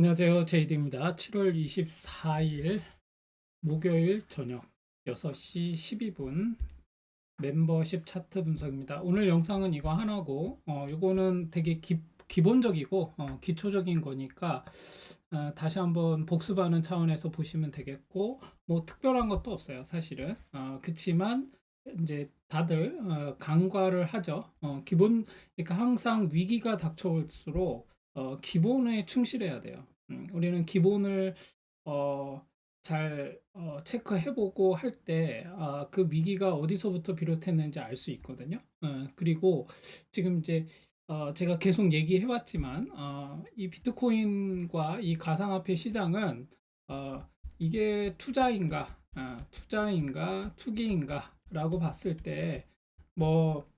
안녕하세요. 제이드입니다. 7월 24일 목요일 저녁 6시 12분 멤버십 차트 분석입니다. 오늘 영상은 이거 하나고, 이거는 되게 기본적이고, 기초적인 거니까, 다시 한번 복습하는 차원에서 보시면 되겠고, 뭐 특별한 것도 없어요, 사실은. 그치만, 이제 다들, 간과를 하죠. 그러니까 항상 위기가 닥쳐올수록, 기본에 충실해야 돼요. 우리는 기본을, 어, 잘 체크해보고 할 때, 그 위기가 어디서부터 비롯했는지 알 수 있거든요. 그리고 지금 이제 제가 계속 얘기해왔지만, 이 비트코인과 이 가상화폐 시장은 이게 투자인가, 투기인가라고 봤을 때, 뭐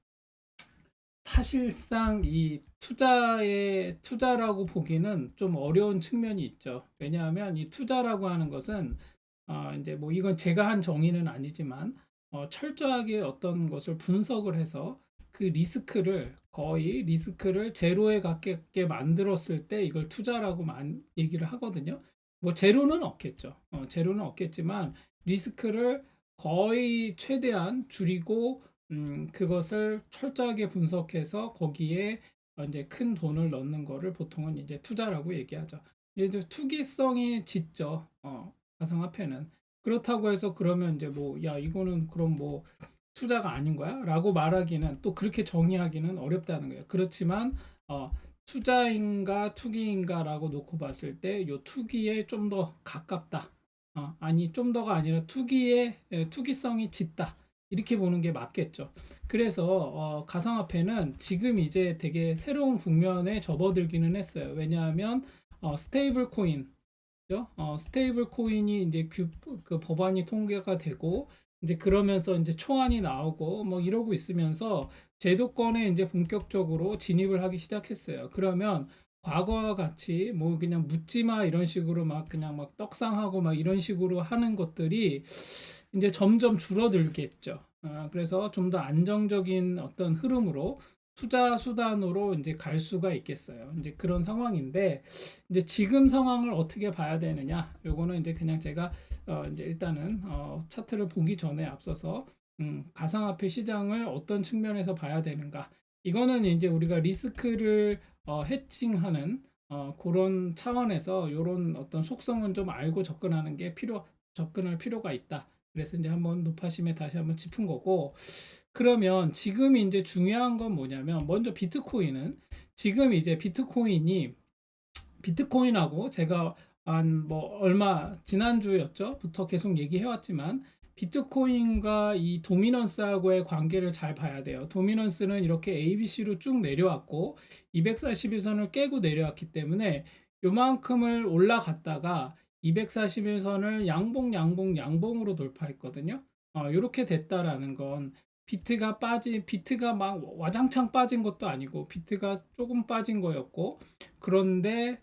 사실상 이 투자라고 보기는 좀 어려운 측면이 있죠. 왜냐하면 이 투자라고 하는 것은 이제 뭐 이건 제가 한 정의는 아니지만 철저하게 어떤 것을 분석을 해서 그 거의 리스크를 제로에 가깝게 만들었을 때 이걸 투자라고 얘기를 하거든요. 뭐 제로는 없겠죠. 제로는 없겠지만 리스크를 거의 최대한 줄이고 그것을 철저하게 분석해서 거기에 이제 큰 돈을 넣는 거를 보통은 이제 투자라고 얘기하죠. 이제 투기성이 짙죠. 가상화폐는. 그렇다고 해서 그러면 이제 뭐, 야, 이거는 그럼 뭐 투자가 아닌 거야? 라고 말하기는 또 그렇게 정의하기는 어렵다는 거예요. 그렇지만, 투자인가 투기인가라고 놓고 봤을 때, 요 투기에 좀 더 가깝다. 아니, 좀 더가 아니라 투기성이 짙다. 이렇게 보는 게 맞겠죠. 그래서, 가상화폐는 지금 이제 되게 새로운 국면에 접어들기는 했어요. 왜냐하면, 스테이블 코인, 그죠? 스테이블 코인이 이제 그 법안이 통과가 되고 이제 그러면서 이제 초안이 나오고 뭐 이러고 있으면서 제도권에 이제 본격적으로 진입을 하기 시작했어요. 그러면 과거와 같이 뭐 그냥 묻지마 이런 식으로 막 그냥 막 떡상하고 막 이런 식으로 하는 것들이 이제 점점 줄어들겠죠. 그래서 좀 더 안정적인 어떤 흐름으로 투자 수단으로 이제 갈 수가 있겠어요. 이제 그런 상황인데 이제 지금 상황을 어떻게 봐야 되느냐? 요거는 이제 그냥 제가 이제 일단은 차트를 보기 전에 앞서서 가상화폐 시장을 어떤 측면에서 봐야 되는가? 이거는 이제 우리가 리스크를 해칭하는 그런 차원에서 요런 어떤 속성은 좀 알고 접근할 필요가 있다. 그래서 이제 한번 높아심에 다시 한번 짚은 거고, 그러면 지금 이제 중요한 건 뭐냐면, 먼저 지금 이제 비트코인하고 제가 한 뭐 얼마 지난주였죠?부터 계속 얘기해 왔지만 비트코인과 이 도미넌스하고의 관계를 잘 봐야 돼요. 도미넌스는 이렇게 ABC로 쭉 내려왔고 241선을 깨고 내려왔기 때문에 요만큼을 올라갔다가 241선을 양봉으로 돌파했거든요. 이렇게 됐다라는 건 비트가 막 와장창 빠진 것도 아니고 비트가 조금 빠진 거였고, 그런데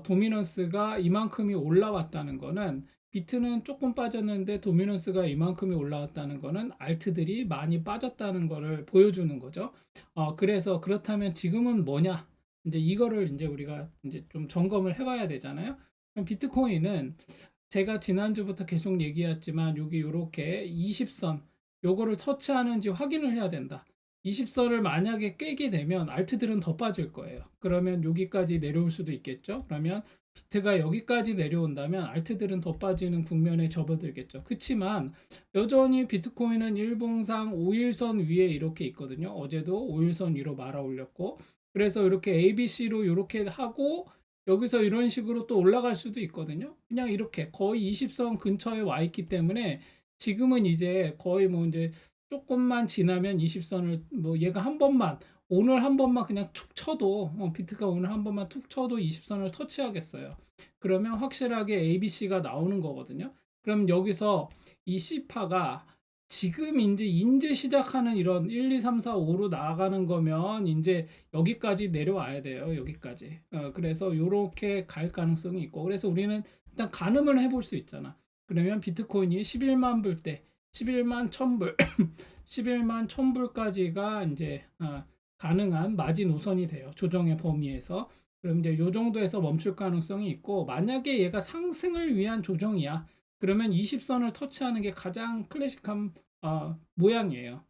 도미넌스가 이만큼이 올라왔다는 거는 비트는 조금 빠졌는데 도미넌스가 이만큼이 올라왔다는 거는 알트들이 많이 빠졌다는 거를 보여주는 거죠. 그래서 그렇다면 지금은 뭐냐? 이제 이거를 이제 우리가 이제 좀 점검을 해봐야 되잖아요. 그럼 비트코인은 제가 지난주부터 계속 얘기했지만 여기 요렇게 20선 요거를 터치하는지 확인을 해야 된다. 20선을 만약에 깨게 되면 알트들은 더 빠질 거예요. 그러면 여기까지 내려올 수도 있겠죠. 그러면 비트가 여기까지 내려온다면 알트들은 더 빠지는 국면에 접어들겠죠. 그렇지만 여전히 비트코인은 일봉상 5일선 위에 이렇게 있거든요. 어제도 5일선 위로 말아 올렸고, 그래서 이렇게 ABC로 이렇게 하고 여기서 이런 식으로 또 올라갈 수도 있거든요. 그냥 이렇게 거의 20선 근처에 와 있기 때문에 지금은 이제 거의 뭐 이제 조금만 지나면 20선을 뭐 얘가 오늘 한 번만 그냥 툭 쳐도 비트가 오늘 한 번만 툭 쳐도 20선을 터치하겠어요. 그러면 확실하게 ABC가 나오는 거거든요. 그럼 여기서 이 C파가 지금 이제 시작하는 이런 1, 2, 3, 4, 5로 나아가는 거면 이제 여기까지 내려와야 돼요. 여기까지. 그래서 이렇게 갈 가능성이 있고, 그래서 우리는 일단 가늠을 해볼 수 있잖아. 그러면 비트코인이 11만 불 때, 11만 1000불, 11만 1000불까지가 이제 가능한 마진 우선이 돼요. 조정의 범위에서. 그럼 이제 요 정도에서 멈출 가능성이 있고, 만약에 얘가 상승을 위한 조정이야. 그러면 20선을 터치하는 게 가장 클래식한 모양이에요.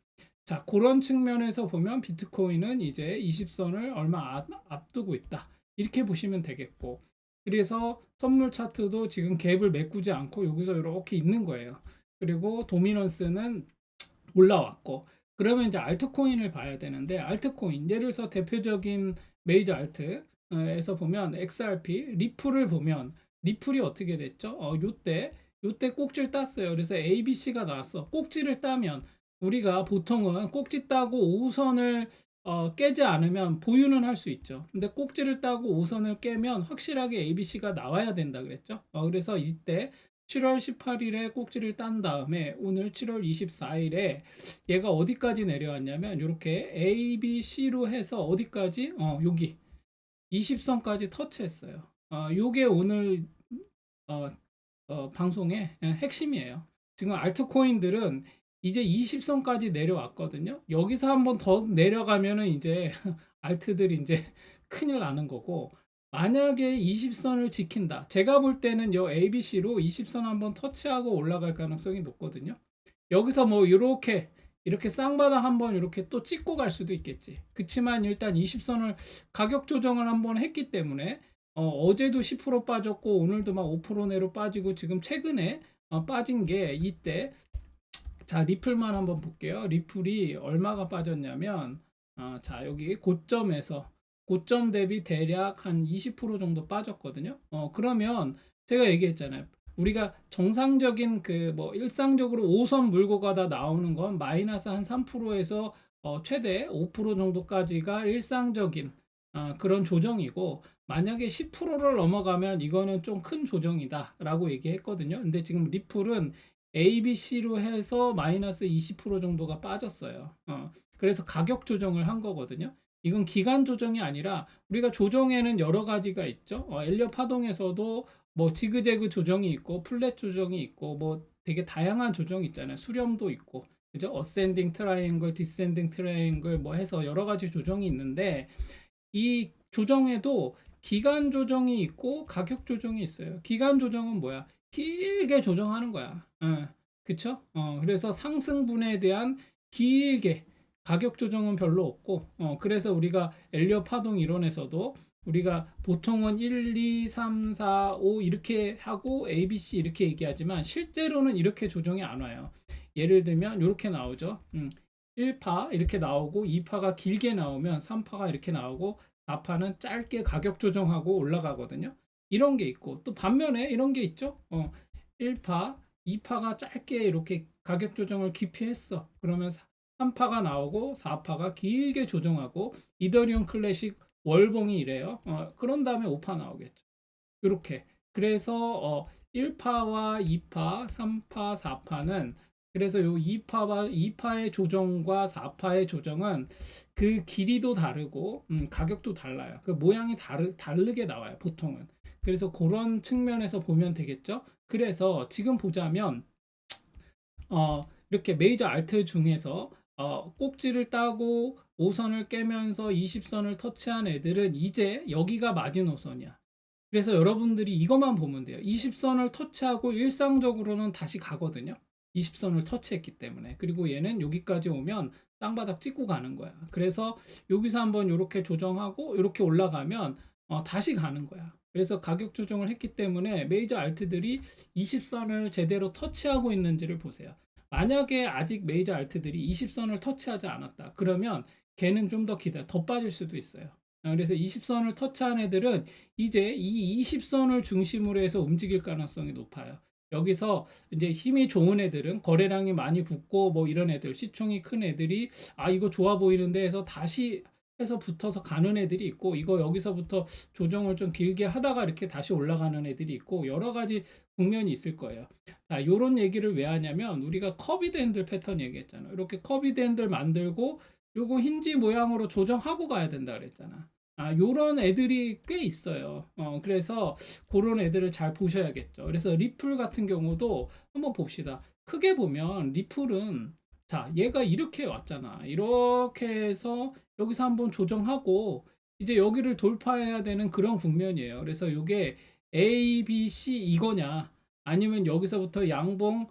자, 그런 측면에서 보면 비트코인은 이제 20선을 얼마 앞두고 있다. 이렇게 보시면 되겠고. 그래서 선물 차트도 지금 갭을 메꾸지 않고 여기서 이렇게 있는 거예요. 그리고 도미넌스는 올라왔고. 그러면 이제 알트코인을 봐야 되는데, 알트코인 예를 들어서 대표적인 메이저 알트에서 보면 XRP, 리플을 보면 리플이 어떻게 됐죠? 요때 꼭지를 땄어요. 그래서 ABC가 나왔어. 꼭지를 따면 우리가 보통은 꼭지 따고 5선을 깨지 않으면 보유는 할 수 있죠. 근데 꼭지를 따고 5선을 깨면 확실하게 ABC가 나와야 된다 그랬죠. 그래서 이때 7월 18일에 꼭지를 딴 다음에 오늘 7월 24일에 얘가 어디까지 내려왔냐면 이렇게 ABC로 해서 어디까지? 여기 20선까지 터치했어요. 요게 오늘 어, 방송의 핵심이에요. 지금 알트코인들은 이제 20선까지 내려왔거든요. 여기서 한번 더 내려가면은 이제 알트들이 이제 큰일 나는 거고, 만약에 20선을 지킨다. 제가 볼 때는 요 ABC로 20선 한번 터치하고 올라갈 가능성이 높거든요. 여기서 뭐 이렇게 쌍바닥 한번 이렇게 또 찍고 갈 수도 있겠지. 그치만 일단 20선을 가격 조정을 한번 했기 때문에 어제도 10% 빠졌고 오늘도 막 5% 내로 빠지고 지금 최근에 빠진 게 이때. 자, 리플만 한번 볼게요. 리플이 얼마가 빠졌냐면 자, 여기 고점 대비 대략 한 20% 정도 빠졌거든요. 그러면 제가 얘기했잖아요. 우리가 정상적인 그 뭐 일상적으로 5선 물고 가다 나오는 건 마이너스 한 3%에서 최대 5% 정도까지가 일상적인 그런 조정이고, 만약에 10%를 넘어가면 이거는 좀 큰 조정이다라고 얘기했거든요. 근데 지금 리플은 ABC로 해서 마이너스 20% 정도가 빠졌어요. 그래서 가격 조정을 한 거거든요. 이건 기간 조정이 아니라 우리가 조정에는 여러 가지가 있죠. 엘리엇 파동에서도 뭐 지그재그 조정이 있고 플랫 조정이 있고 뭐 되게 다양한 조정이 있잖아요. 수렴도 있고, 그죠? 어센딩 트라이앵글, 디센딩 트라이앵글 뭐 해서 여러 가지 조정이 있는데, 이 조정에도 기간 조정이 있고 가격 조정이 있어요. 기간 조정은 뭐야? 길게 조정하는 거야. 그쵸? 그래서 상승분에 대한 길게 가격 조정은 별로 없고, 그래서 우리가 엘리엇 파동 이론에서도 우리가 보통은 1, 2, 3, 4, 5 이렇게 하고 ABC 이렇게 얘기하지만 실제로는 이렇게 조정이 안 와요. 예를 들면 이렇게 나오죠. 1파 이렇게 나오고 2파가 길게 나오면 3파가 이렇게 나오고 4파는 짧게 가격 조정하고 올라가거든요. 이런 게 있고, 또 반면에 이런 게 있죠. 1파, 2파가 짧게 이렇게 가격 조정을 깊이 했어. 그러면 3파가 나오고 4파가 길게 조정하고, 이더리움 클래식 월봉이 이래요. 그런 다음에 5파 나오겠죠. 이렇게. 그래서 1파와 2파, 3파, 4파는, 그래서 요 2파의 조정과 4파의 조정은 그 길이도 다르고 가격도 달라요. 그 모양이 다르게 나와요, 보통은. 그래서 그런 측면에서 보면 되겠죠. 그래서 지금 보자면 이렇게 메이저 알트 중에서 꼭지를 따고 5선을 깨면서 20선을 터치한 애들은 이제 여기가 마지노선이야. 그래서 여러분들이 이것만 보면 돼요. 20선을 터치하고 일상적으로는 다시 가거든요. 20선을 터치했기 때문에. 그리고 얘는 여기까지 오면 땅바닥 찍고 가는 거야. 그래서 여기서 한번 이렇게 조정하고 이렇게 올라가면 다시 가는 거야. 그래서 가격 조정을 했기 때문에 메이저 알트들이 20선을 제대로 터치하고 있는지를 보세요. 만약에 아직 메이저 알트들이 20선을 터치하지 않았다. 그러면 걔는 좀 더 더 빠질 수도 있어요. 그래서 20선을 터치한 애들은 이제 이 20선을 중심으로 해서 움직일 가능성이 높아요. 여기서 이제 힘이 좋은 애들은, 거래량이 많이 붙고 뭐 이런 애들, 시총이 큰 애들이 이거 좋아 보이는데 해서 다시 해서 붙어서 가는 애들이 있고, 이거 여기서부터 조정을 좀 길게 하다가 이렇게 다시 올라가는 애들이 있고, 여러 가지 국면이 있을 거예요. 자, 요런 얘기를 왜 하냐면 우리가 커비드 핸들 패턴 얘기했잖아요. 이렇게 커비드 핸들 만들고 요거 힌지 모양으로 조정하고 가야 된다 그랬잖아. 요런 애들이 꽤 있어요. 그래서 그런 애들을 잘 보셔야겠죠. 그래서 리플 같은 경우도 한번 봅시다. 크게 보면 리플은, 자, 얘가 이렇게 왔잖아. 이렇게 해서 여기서 한번 조정하고 이제 여기를 돌파해야 되는 그런 국면이에요. 그래서 요게 A, B, C 이거냐 아니면 여기서부터 양봉으로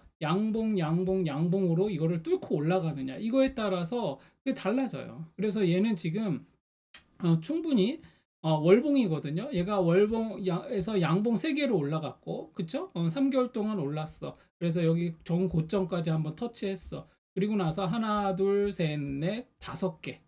이거를 뚫고 올라가느냐 이거에 따라서 그게 달라져요. 그래서 얘는 지금 충분히 월봉이거든요. 얘가 월봉에서 양봉 3개로 올라갔고, 그쵸? 3개월 동안 올랐어. 그래서 여기 정고점까지 한번 터치했어. 그리고 나서 하나, 둘, 셋, 넷, 5개.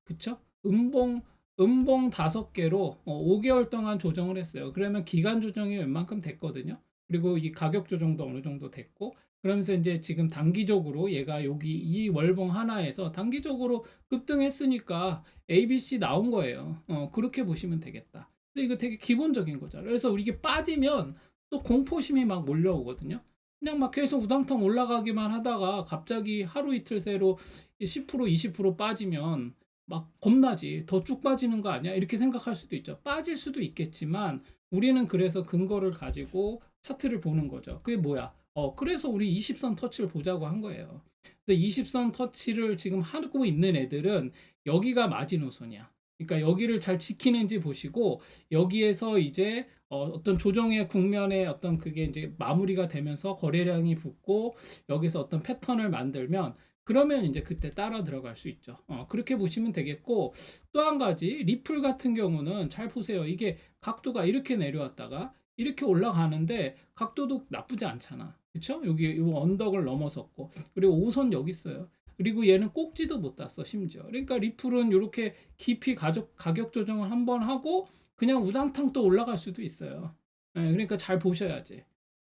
그쵸? 음봉 5개로 5개월 동안 조정을 했어요. 그러면 기간 조정이 웬만큼 됐거든요. 그리고 이 가격 조정도 어느 정도 됐고, 그러면서 이제 지금 단기적으로 얘가 여기 이 월봉 하나에서 단기적으로 급등했으니까 ABC 나온 거예요. 그렇게 보시면 되겠다. 근데 이거 되게 기본적인 거잖아요. 그래서 이게 빠지면 또 공포심이 막 몰려오거든요. 그냥 막 계속 우당탕 올라가기만 하다가 갑자기 하루 이틀 새로 10% 20% 빠지면 막 겁나지. 더 쭉 빠지는 거 아니야? 이렇게 생각할 수도 있죠. 빠질 수도 있겠지만 우리는 그래서 근거를 가지고 차트를 보는 거죠. 그게 뭐야? 그래서 우리 20선 터치를 보자고 한 거예요. 그래서 20선 터치를 지금 하고 있는 애들은 여기가 마지노선이야. 그러니까 여기를 잘 지키는지 보시고 여기에서 이제 어떤 조정의 국면에 어떤 그게 이제 마무리가 되면서 거래량이 붙고 여기서 어떤 패턴을 만들면 그러면 이제 그때 따라 들어갈 수 있죠. 그렇게 보시면 되겠고 또 한 가지 리플 같은 경우는 잘 보세요. 이게 각도가 이렇게 내려왔다가 이렇게 올라가는데 각도도 나쁘지 않잖아. 그쵸? 여기 이 언덕을 넘어섰고 그리고 5선 여기 있어요. 그리고 얘는 꼭지도 못 땄어 심지어. 그러니까 리플은 이렇게 깊이 가격 조정을 한번 하고 그냥 우당탕 또 올라갈 수도 있어요. 그러니까 잘 보셔야지.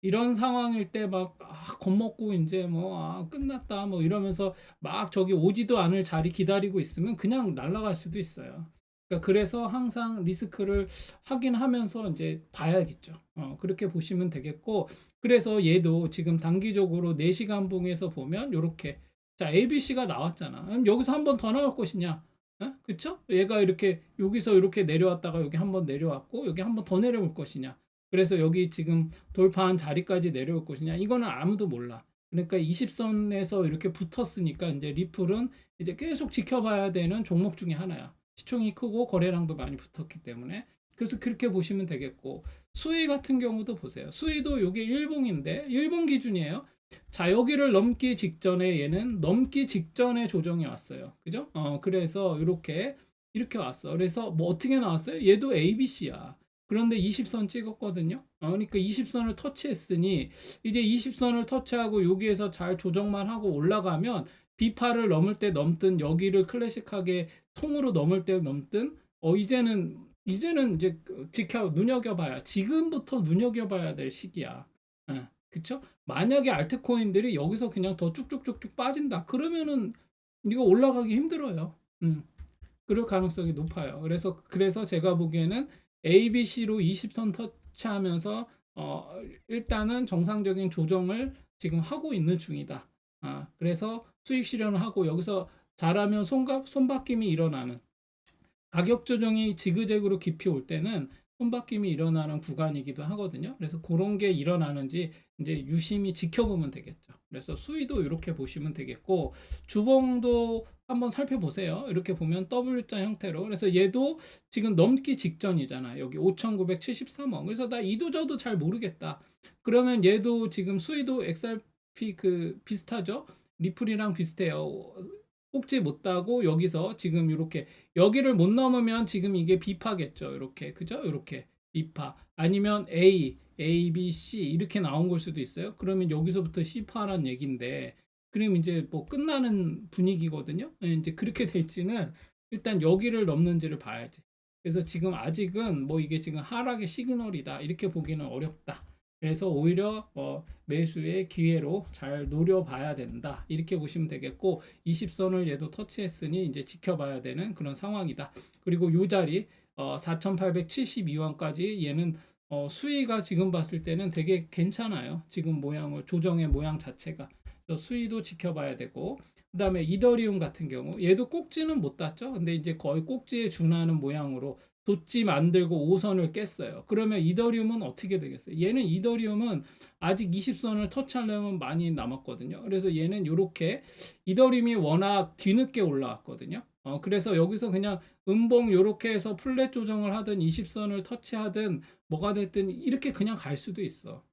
이런 상황일 때 막 겁먹고 이제 뭐 끝났다 뭐 이러면서 막 저기 오지도 않을 자리 기다리고 있으면 그냥 날아갈 수도 있어요. 그러니까 그래서 항상 리스크를 확인하면서 이제 봐야겠죠. 그렇게 보시면 되겠고 그래서 얘도 지금 단기적으로 4시간 봉에서 보면 요렇게 자 ABC가 나왔잖아. 그럼 여기서 한 번 더 나올 것이냐? 그쵸? 얘가 이렇게 여기서 이렇게 내려왔다가 여기 한 번 내려왔고 여기 한 번 더 내려올 것이냐? 그래서 여기 지금 돌파한 자리까지 내려올 것이냐 이거는 아무도 몰라. 그러니까 20선에서 이렇게 붙었으니까 이제 리플은 이제 계속 지켜봐야 되는 종목 중에 하나야. 시총이 크고 거래량도 많이 붙었기 때문에 그래서 그렇게 보시면 되겠고 수위 같은 경우도 보세요. 수위도 이게 일봉인데 일봉 기준이에요. 자 여기를 넘기 직전에 얘는 넘기 직전에 조정이 왔어요. 그죠? 그래서 이렇게 왔어. 그래서 뭐 어떻게 나왔어요? 얘도 ABC야. 그런데 20선 찍었거든요. 그러니까 20선을 터치했으니 이제 20선을 터치하고 여기에서 잘 조정만 하고 올라가면 B파를 넘을 때 넘든 여기를 클래식하게 통으로 넘을 때 넘든 이제는 이제 눈여겨봐야 지금부터 눈여겨봐야 될 시기야. 그쵸? 만약에 알트코인들이 여기서 그냥 더 쭉쭉쭉쭉 빠진다. 그러면은 이거 올라가기 힘들어요. 그럴 가능성이 높아요. 그래서 제가 보기에는 ABC로 20선 터치하면서 일단은 정상적인 조정을 지금 하고 있는 중이다. 그래서 수익 실현을 하고 여기서 잘하면 손바뀜이 일어나는 가격 조정이 지그재그로 깊이 올 때는 손바뀜이 일어나는 구간이기도 하거든요. 그래서 그런 게 일어나는지 이제 유심히 지켜보면 되겠죠. 그래서 수위도 이렇게 보시면 되겠고 주봉도 한번 살펴보세요. 이렇게 보면 W자 형태로. 그래서 얘도 지금 넘기 직전이잖아. 여기 5,973원. 그래서 나 이도저도 잘 모르겠다. 그러면 얘도 지금 수위도 XRP 비슷하죠? 리플이랑 비슷해요. 꼭지 못 따고 여기서 지금 이렇게 여기를 못 넘으면 지금 이게 B파겠죠. 이렇게 그죠? 이렇게 B파 아니면 A, B, C 이렇게 나온 걸 수도 있어요. 그러면 여기서부터 C파란 얘기인데 그럼 이제 뭐 끝나는 분위기거든요. 이제 그렇게 될지는 일단 여기를 넘는지를 봐야지. 그래서 지금 아직은 뭐 이게 지금 하락의 시그널이다 이렇게 보기는 어렵다. 그래서 오히려 매수의 기회로 잘 노려봐야 된다. 이렇게 보시면 되겠고 20선을 얘도 터치했으니 이제 지켜봐야 되는 그런 상황이다. 그리고 요 자리 4,872원까지 얘는 수위가 지금 봤을 때는 되게 괜찮아요. 지금 조정의 모양 자체가. 그래서 수위도 지켜봐야 되고 그다음에 이더리움 같은 경우 얘도 꼭지는 못 땄죠. 근데 이제 거의 꼭지에 준하는 모양으로 도치 만들고 5선을 깼어요. 그러면 이더리움은 어떻게 되겠어요? 얘는 이더리움은 아직 20선을 터치하려면 많이 남았거든요. 그래서 얘는 이렇게 이더리움이 워낙 뒤늦게 올라왔거든요. 그래서 여기서 그냥 음봉 요렇게 해서 플랫 조정을 하든 20선을 터치하든 뭐가 됐든 이렇게 그냥 갈 수도 있어.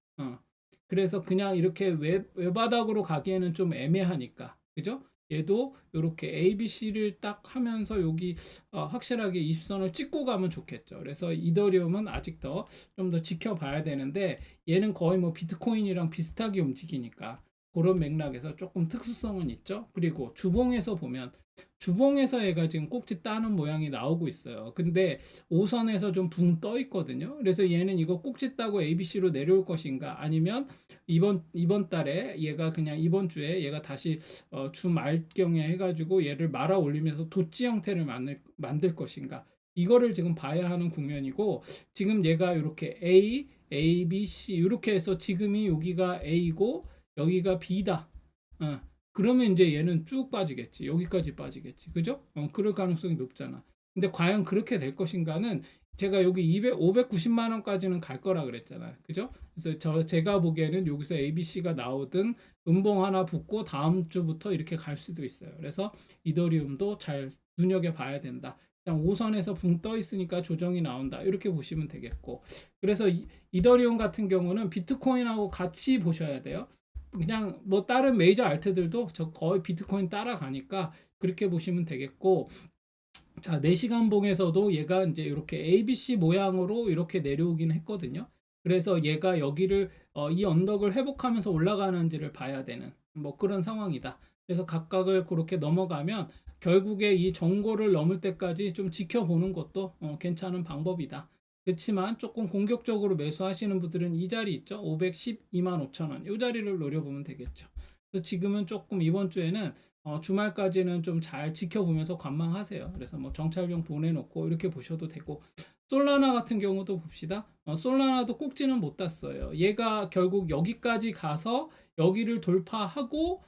그래서 그냥 이렇게 외바닥으로 가기에는 좀 애매하니까. 그죠? 얘도 이렇게 ABC를 딱 하면서 여기 확실하게 20선을 찍고 가면 좋겠죠. 그래서 이더리움은 아직 더 좀 더 지켜봐야 되는데 얘는 거의 뭐 비트코인이랑 비슷하게 움직이니까 그런 맥락에서 조금 특수성은 있죠. 그리고 주봉에서 보면 주봉에서 얘가 지금 꼭지 따는 모양이 나오고 있어요. 근데 5선에서 좀 붕 떠 있거든요. 그래서 얘는 이거 꼭지 따고 ABC로 내려올 것인가 아니면 이번 달에 얘가 그냥 이번 주에 얘가 다시 주 말경에 해가지고 얘를 말아 올리면서 도치 형태를 만들 것인가 이거를 지금 봐야 하는 국면이고 지금 얘가 이렇게 A, B, C 이렇게 해서 지금이 여기가 A고 여기가 B다. 어, 그러면 이제 얘는 쭉 빠지겠지. 여기까지 빠지겠지. 그죠? 그럴 가능성이 높잖아. 근데 과연 그렇게 될 것인가는 제가 여기 590만 원까지는 갈 거라 그랬잖아요. 그죠? 그래서 제가 보기에는 여기서 ABC가 나오든 음봉 하나 붙고 다음 주부터 이렇게 갈 수도 있어요. 그래서 이더리움도 잘 눈여겨 봐야 된다. 그냥 5선에서 붕 떠 있으니까 조정이 나온다. 이렇게 보시면 되겠고. 그래서 이더리움 같은 경우는 비트코인하고 같이 보셔야 돼요. 그냥 뭐 다른 메이저 알트들도 저 거의 비트코인 따라가니까 그렇게 보시면 되겠고 자 4시간 봉에서도 얘가 이제 이렇게 ABC 모양으로 이렇게 내려오긴 했거든요. 그래서 얘가 여기를 이 언덕을 회복하면서 올라가는지를 봐야 되는 뭐 그런 상황이다. 그래서 각각을 그렇게 넘어가면 결국에 이 정고를 넘을 때까지 좀 지켜보는 것도 괜찮은 방법이다. 그렇지만 조금 공격적으로 매수하시는 분들은 이 자리 있죠. 512만 5천 원. 이 자리를 노려보면 되겠죠. 그래서 지금은 조금 이번 주에는 주말까지는 좀 잘 지켜보면서 관망하세요. 그래서 뭐 정찰병 보내놓고 이렇게 보셔도 되고 솔라나 같은 경우도 봅시다. 솔라나도 꼭지는 못 땄어요. 얘가 결국 여기까지 가서 여기를 돌파하고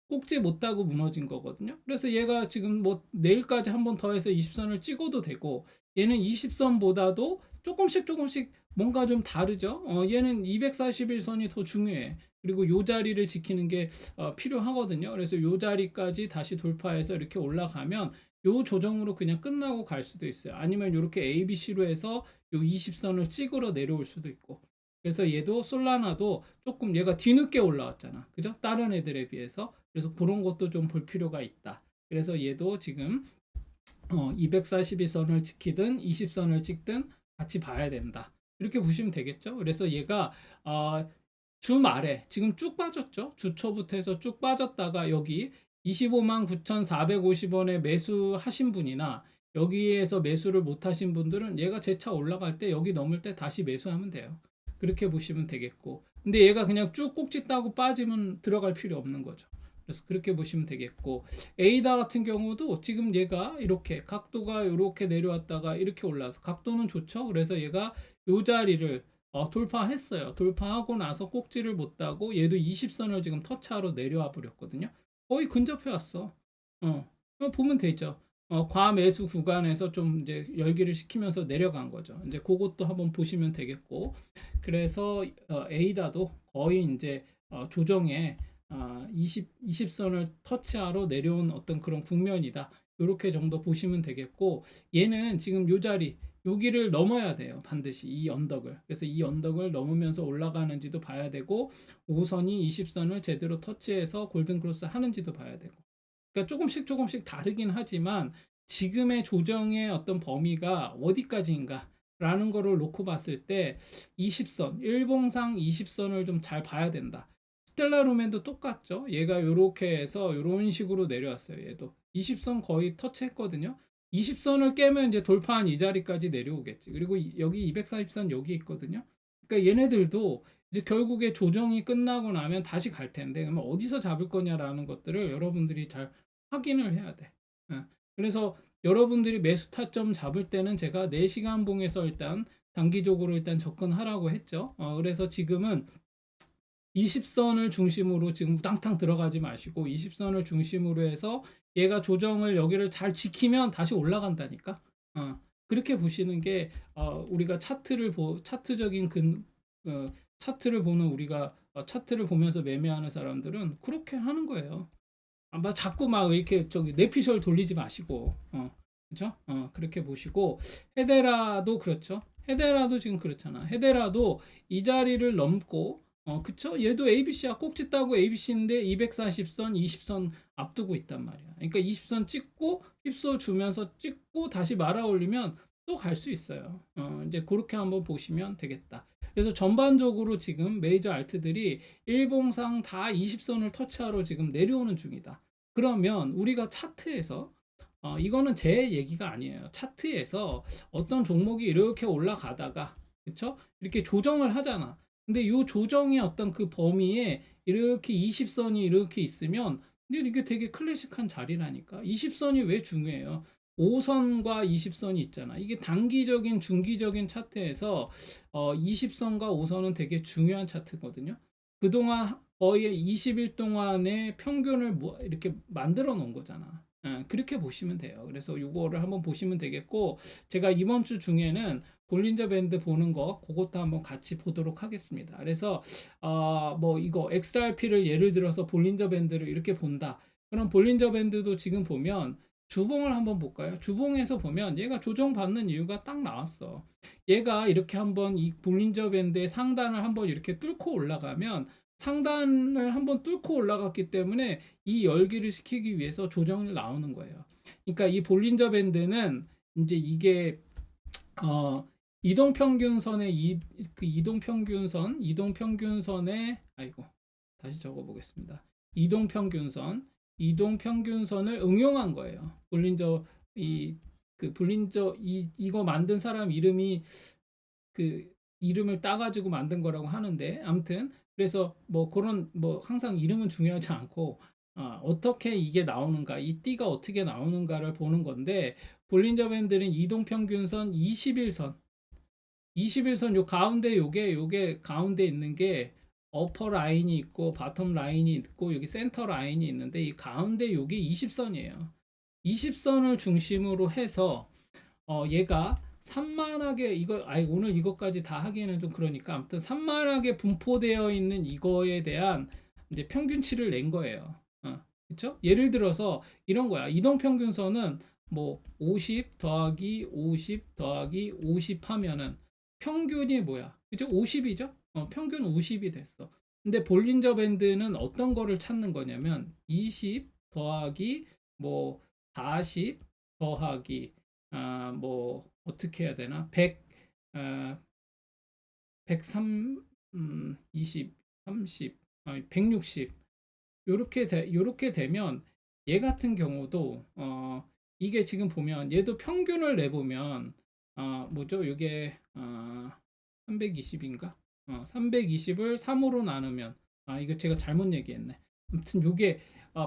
꼭지 못 따고 무너진 거거든요. 그래서 얘가 지금 뭐 내일까지 한 번 더 해서 20선을 찍어도 되고 얘는 20선보다도 조금씩 뭔가 좀 다르죠. 얘는 241선이 더 중요해. 그리고 요 자리를 지키는 게 필요하거든요. 그래서 요 자리까지 다시 돌파해서 이렇게 올라가면 요 조정으로 그냥 끝나고 갈 수도 있어요. 아니면 이렇게 ABC로 해서 요 20선을 찍으러 내려올 수도 있고. 그래서 얘도 솔라나도 조금 얘가 뒤늦게 올라왔잖아. 그죠? 다른 애들에 비해서. 그래서 그런 것도 좀 볼 필요가 있다. 그래서 얘도 지금 242선을 지키든 20선을 찍든 같이 봐야 된다. 이렇게 보시면 되겠죠. 그래서 얘가 주말에 지금 쭉 빠졌죠. 주초부터 해서 쭉 빠졌다가 여기 25만 9,450원에 매수하신 분이나 여기에서 매수를 못하신 분들은 얘가 재차 올라갈 때 여기 넘을 때 다시 매수하면 돼요. 그렇게 보시면 되겠고 근데 얘가 그냥 쭉 꼭지 따고 빠지면 들어갈 필요 없는 거죠. 그래서 그렇게 보시면 되겠고 에이다 같은 경우도 지금 얘가 이렇게 각도가 이렇게 내려왔다가 이렇게 올라서 각도는 좋죠. 그래서 얘가 이 자리를 돌파했어요. 돌파하고 나서 꼭지를 못 따고 얘도 20선을 지금 터치하러 내려와 버렸거든요. 거의 근접해 왔어. 보면 되죠. 과매수 구간에서 좀 이제 열기를 식히면서 내려간 거죠. 이제 그것도 한번 보시면 되겠고 그래서 에이다도 거의 이제 조정에 20선을 터치하러 내려온 어떤 그런 국면이다. 이렇게 정도 보시면 되겠고 얘는 지금 요 자리 여기를 넘어야 돼요. 반드시 이 언덕을. 그래서 이 언덕을 넘으면서 올라가는지도 봐야 되고 5선이 20선을 제대로 터치해서 골든크로스 하는지도 봐야 되고 그러니까 조금씩 다르긴 하지만 지금의 조정의 어떤 범위가 어디까지인가 라는 거를 놓고 봤을 때 20선, 일봉상 20선을 좀 잘 봐야 된다. 스텔라 루멘도 똑같죠. 얘가 이렇게 해서 이런 식으로 내려왔어요. 얘도 20선 거의 터치했거든요. 20선을 깨면 이제 돌파한 이 자리까지 내려오겠지. 그리고 여기 240선 여기 있거든요. 그러니까 얘네들도 이제 결국에 조정이 끝나고 나면 다시 갈 텐데 그러면 어디서 잡을 거냐라는 것들을 여러분들이 잘 확인을 해야 돼. 그래서 여러분들이 매수 타점 잡을 때는 제가 4시간 봉에서 일단 단기적으로 일단 접근하라고 했죠. 그래서 지금은 20선을 중심으로 지금 우당탕 들어가지 마시고 20선을 중심으로 해서 얘가 조정을 여기를 잘 지키면 다시 올라간다니까. 그렇게 보시는 게 우리가 차트적인 차트를 보는 우리가 차트를 보면서 매매하는 사람들은 그렇게 하는 거예요. 막 자꾸 막 이렇게 저기 내피셜 돌리지 마시고, 그죠? 그렇게 보시고, 헤데라도 그렇죠. 헤데라도 지금 그렇잖아. 헤데라도 이 자리를 넘고, 그쵸? 얘도 ABC야. 꼭지 따고 ABC인데 240선, 20선 앞두고 있단 말이야. 그러니까 20선 찍고 휩써 주면서 찍고 다시 말아 올리면 또 갈 수 있어요. 이제 그렇게 한번 보시면 되겠다. 그래서 전반적으로 지금 메이저 알트들이 일봉상 다 20선을 터치하러 지금 내려오는 중이다. 그러면 우리가 차트에서 이거는 제 얘기가 아니에요. 차트에서 어떤 종목이 이렇게 올라가다가 그쵸? 이렇게 조정을 하잖아. 근데 이 조정의 어떤 그 범위에 이렇게 20선이 이렇게 있으면 근데 이게 되게 클래식한 자리라니까. 20선이 왜 중요해요? 5선과 20선이 있잖아. 이게 단기적인 중기적인 차트에서 20선과 5선은 되게 중요한 차트거든요. 그동안 거의 20일 동안의 평균을 뭐 이렇게 만들어 놓은 거잖아. 그렇게 보시면 돼요. 그래서 이거를 한번 보시면 되겠고, 제가 이번 주 중에는 볼린저 밴드 보는 거 그것도 한번 같이 보도록 하겠습니다. 그래서 뭐 이거 XRP를 예를 들어서 볼린저 밴드를 이렇게 본다. 그럼 볼린저 밴드도 지금 보면 주봉을 한번 볼까요? 주봉에서 보면 얘가 조정받는 이유가 딱 나왔어. 얘가 이렇게 한번 이 볼린저 밴드의 상단을 한번 이렇게 뚫고 올라가면 상단을 한번 뚫고 올라갔기 때문에 이 열기를 시키기 위해서 조정이 나오는 거예요. 그러니까 이 볼린저 밴드는 이제 이게 이동평균선의 그 이동평균선의 아이고 다시 적어보겠습니다. 이동평균선을 응용한 거예요. 볼린저 그 볼린저 이거 만든 사람 이름이 그 이름을 따가지고 만든 거라고 하는데 아무튼 그래서 뭐 그런 뭐 항상 이름은 중요하지 않고 어떻게 이게 나오는가 이 띠가 어떻게 나오는가를 보는 건데 볼린저 밴드는 이동평균선 21선 요 가운데 요게 가운데 있는 게 어퍼 라인이 있고 바텀 라인이 있고 여기 센터 라인이 있는데 이 가운데 요게 20선이에요. 20선을 중심으로 해서 얘가 산만하게 이거 오늘 이것까지 다 하기에는 좀 그러니까 아무튼 산만하게 분포되어 있는 이거에 대한 이제 평균치를 낸 거예요. 그렇죠? 예를 들어서 이런 거야. 이동평균선은 뭐 50 더하기 50 더하기 50 하면은 평균이 뭐야? 그죠? 50이죠? 평균 50이 됐어. 근데 볼린저 밴드는 어떤 거를 찾는 거냐면 20 더하기 뭐 40 더하기 뭐 어떻게 해야 되나? 100 103 20 30 160 요렇게 되면 얘 같은 경우도 이게 지금 보면 얘도 평균을 내보면 뭐죠? 이게 320인가? 320을 3으로 나누면 이거 제가 잘못 얘기했네. 아무튼 요게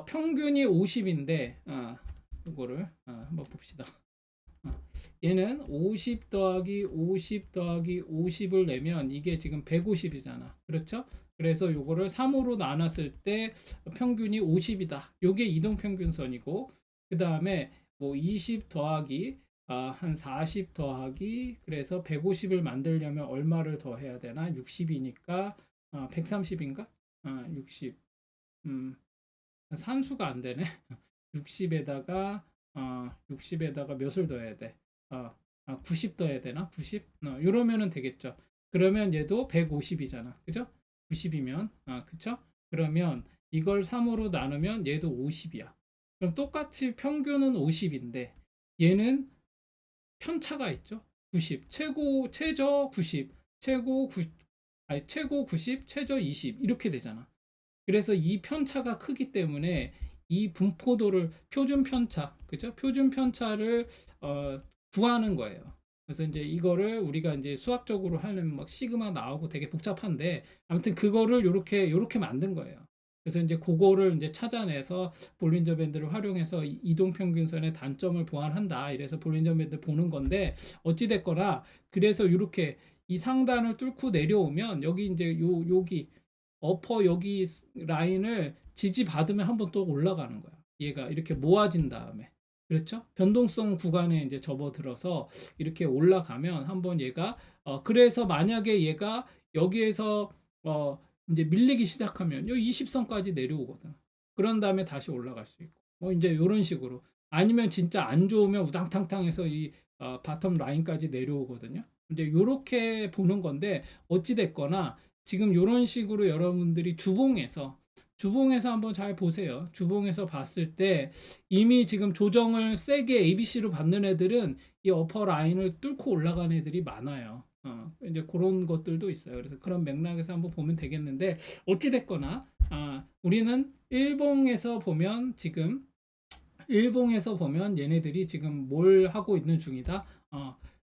평균이 50인데 이거를 한번 봅시다. 얘는 50 더하기 50 더하기 50을 내면 이게 지금 150이잖아. 그렇죠? 그래서 요거를 3으로 나눴을 때 평균이 50이다. 요게 이동평균선이고 그 다음에 뭐 20 더하기 한 40 더하기 그래서 150을 만들려면 얼마를 더 해야 되나? 60이니까 130인가? 60 산수가 안 되네. 60에다가 60에다가 몇을 더해야 돼? 90 더해야 되나? 90? 이러면은 되겠죠. 그러면 얘도 150이잖아. 그죠? 90이면 그쵸? 그러면 이걸 3으로 나누면 얘도 50이야. 그럼 똑같이 평균은 50인데 얘는 편차가 있죠. 90. 최저 90. 최고 90, 최저 20 이렇게 되잖아. 그래서 이 편차가 크기 때문에 이 분포도를 표준 편차, 그죠? 표준 편차를 구하는 거예요. 그래서 이제 이거를 우리가 이제 수학적으로 하려면 막 시그마 나오고 되게 복잡한데 아무튼 그거를 요렇게 만든 거예요. 그래서 이제 그거를 이제 찾아내서 볼린저 밴드를 활용해서 이동 평균선의 단점을 보완한다. 이래서 볼린저 밴드 보는 건데 어찌 됐거나 그래서 이렇게 이 상단을 뚫고 내려오면 여기 이제 여기 어퍼 여기 라인을 지지받으면 한번 또 올라가는 거야. 얘가 이렇게 모아진 다음에. 그렇죠? 변동성 구간에 이제 접어들어서 이렇게 올라가면 한번 얘가 그래서 만약에 얘가 여기에서 이제 밀리기 시작하면 요 20선까지 내려오거든. 그런 다음에 다시 올라갈 수 있고 뭐 이제 요런 식으로. 아니면 진짜 안 좋으면 우당탕탕해서 이 바텀 라인까지 내려오거든요. 이제 요렇게 보는 건데 어찌 됐거나 지금 요런 식으로 여러분들이 주봉에서 한번 잘 보세요. 주봉에서 봤을 때 이미 지금 조정을 세게 ABC로 받는 애들은 이 어퍼 라인을 뚫고 올라간 애들이 많아요. 이제 그런 것들도 있어요. 그래서 그런 맥락에서 한번 보면 되겠는데 어찌 됐거나 우리는 일봉에서 보면 얘네들이 지금 뭘 하고 있는 중이다.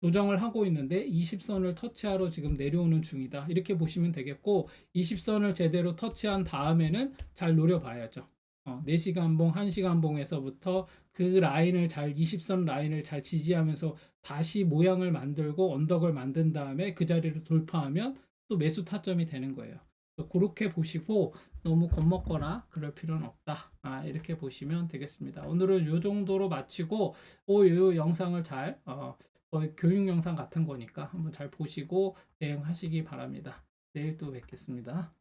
조정을 하고 있는데 20선을 터치하러 지금 내려오는 중이다. 이렇게 보시면 되겠고 20선을 제대로 터치한 다음에는 잘 노려봐야죠. 4시간봉, 1시간봉에서부터 그 라인을 20선 라인을 잘 지지하면서 다시 모양을 만들고 언덕을 만든 다음에 그 자리를 돌파하면 또 매수 타점이 되는 거예요. 그렇게 보시고 너무 겁먹거나 그럴 필요는 없다. 이렇게 보시면 되겠습니다. 오늘은 이 정도로 마치고 이 영상을 잘 거의 교육 영상 같은 거니까 한번 잘 보시고 대응하시기 바랍니다. 내일 또 뵙겠습니다.